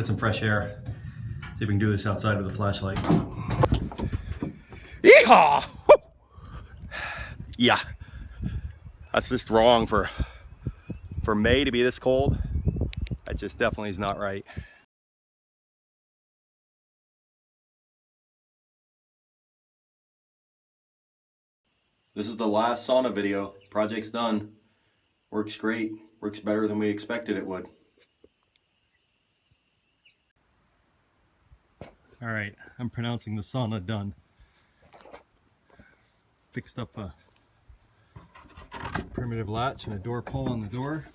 get some fresh air. See if we can do this outside with a flashlight. Yeehaw! Woo! Yeah, that's just wrong for May to be this cold. That just definitely is not right. This is the last sauna video. Project's done. Works great. Works better than we expected it would. Alright, I'm pronouncing the sauna done. Fixed up a primitive latch and a door pull on the door.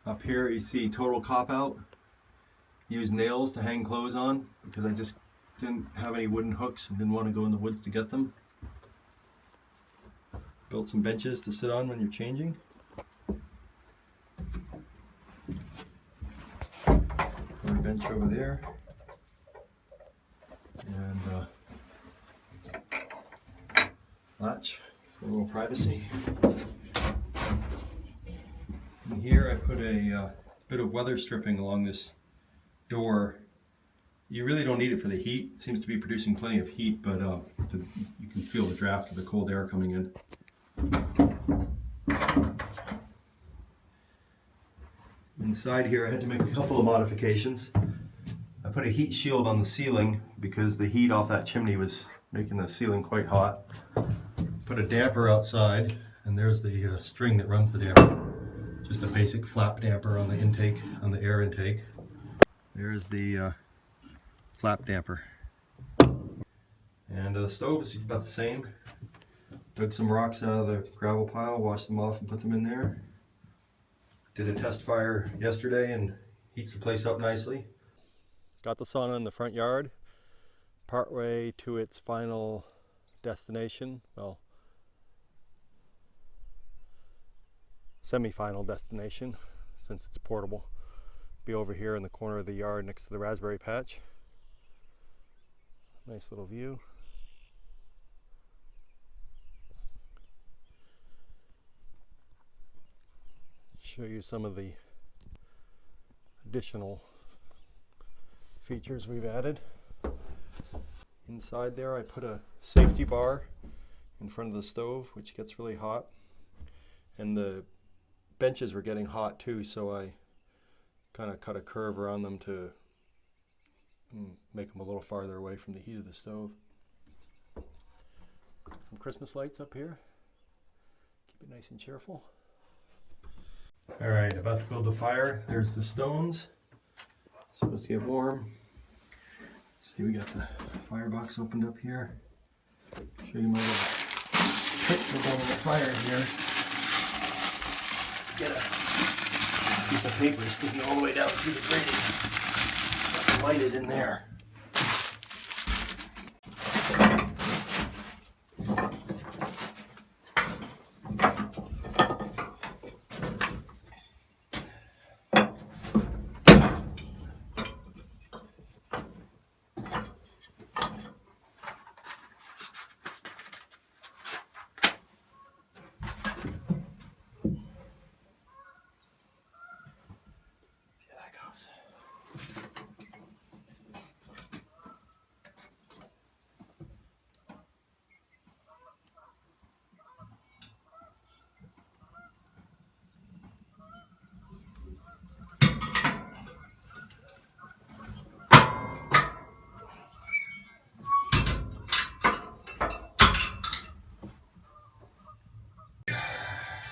Up here you see total cop out. Use nails to hang clothes on because I just didn't have any wooden hooks and didn't want to go in the woods to get them. Built some benches to sit on when you're changing. Put a bench over there. And latch for a little privacy. And here I put a bit of weather stripping along this door. You really don't need it for the heat. It seems to be producing plenty of heat, but you can feel the draft of the cold air coming in. Inside here I had to make a couple of modifications. I put a heat shield on the ceiling because the heat off that chimney was making the ceiling quite hot. Put a damper outside, and there's the string that runs the damper. Just a basic flap damper on the intake, on the air intake. There's the flap damper. And the stove is about the same. Dug some rocks out of the gravel pile, washed them off and put them in there. Did a test fire yesterday and heats the place up nicely. Got the sauna in the front yard, partway to its final destination. Well, semi-final destination, since it's portable. Be over here in the corner of the yard next to the raspberry patch. Nice little view. Show you some of the additional features we've added. Inside there I put a safety bar in front of the stove, which gets really hot. And the benches were getting hot too, so I kind of cut a curve around them to make them a little farther away from the heat of the stove. Some Christmas lights up here. Keep it nice and cheerful. Alright, about to build the fire. There's the stones. Supposed to get warm. See, we got the firebox opened up here. Show you my little trick for building the fire here. Just get a piece of paper sticking all the way down through the grating. Light it in there.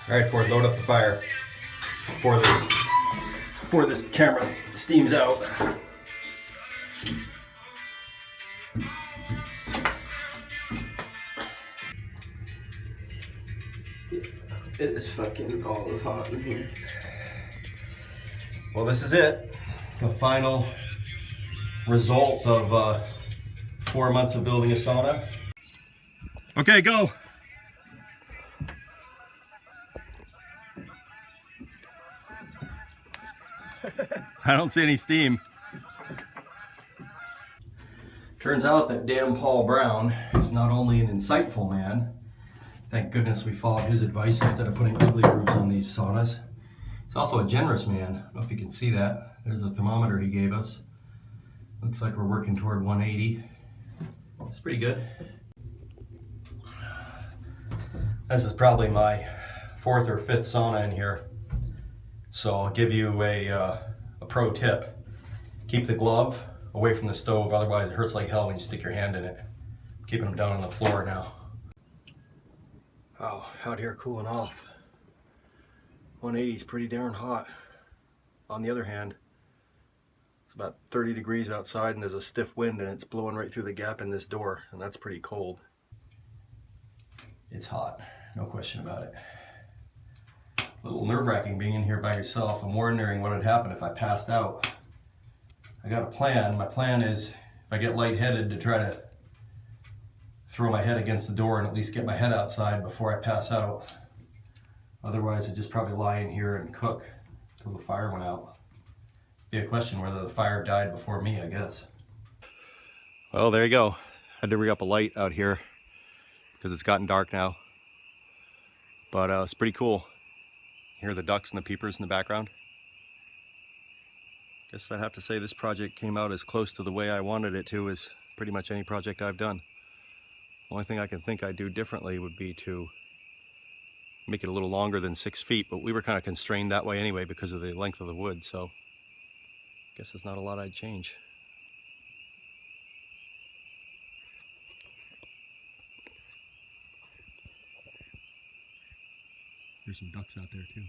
Alright, Ford, load up the fire before this camera steams out. It is fucking all hot in here. Well, this is it. The final result of 4 months of building a sauna. Okay, go! I don't see any steam. Turns out that damn Paul Brown is not only an insightful man, thank goodness we followed his advice instead of putting ugly roofs on these saunas. He's He's also a generous man. I don't know if you can see that. There's a thermometer he gave us. Looks like we're working toward 180. It's pretty good. This is probably my 4th or 5th sauna in here. So I'll give you a pro tip. Keep the glove away from the stove, otherwise it hurts like hell when you stick your hand in it. Keeping them down on the floor now. Wow, out here cooling off. 180 is pretty darn hot. On the other hand, it's about 30 degrees outside and there's a stiff wind and it's blowing right through the gap in this door, and that's pretty cold. It's hot, no question about it. A little nerve-wracking being in here by yourself. I'm wondering what would happen if I passed out. I got a plan. My plan is, if I get lightheaded, to try to throw my head against the door and at least get my head outside before I pass out. Otherwise, I'd just probably lie in here and cook till the fire went out. Be a question whether the fire died before me, I guess. Well, there you go. Had to rig up a light out here because it's gotten dark now. But it's pretty cool. Hear the ducks and the peepers in the background. Guess I'd have to say this project came out as close to the way I wanted it to as pretty much any project I've done. Only thing I can think I'd do differently would be to make it a little longer than 6 feet, but we were kind of constrained that way anyway because of the length of the wood, so guess there's not a lot I'd change. There's some ducks out there too.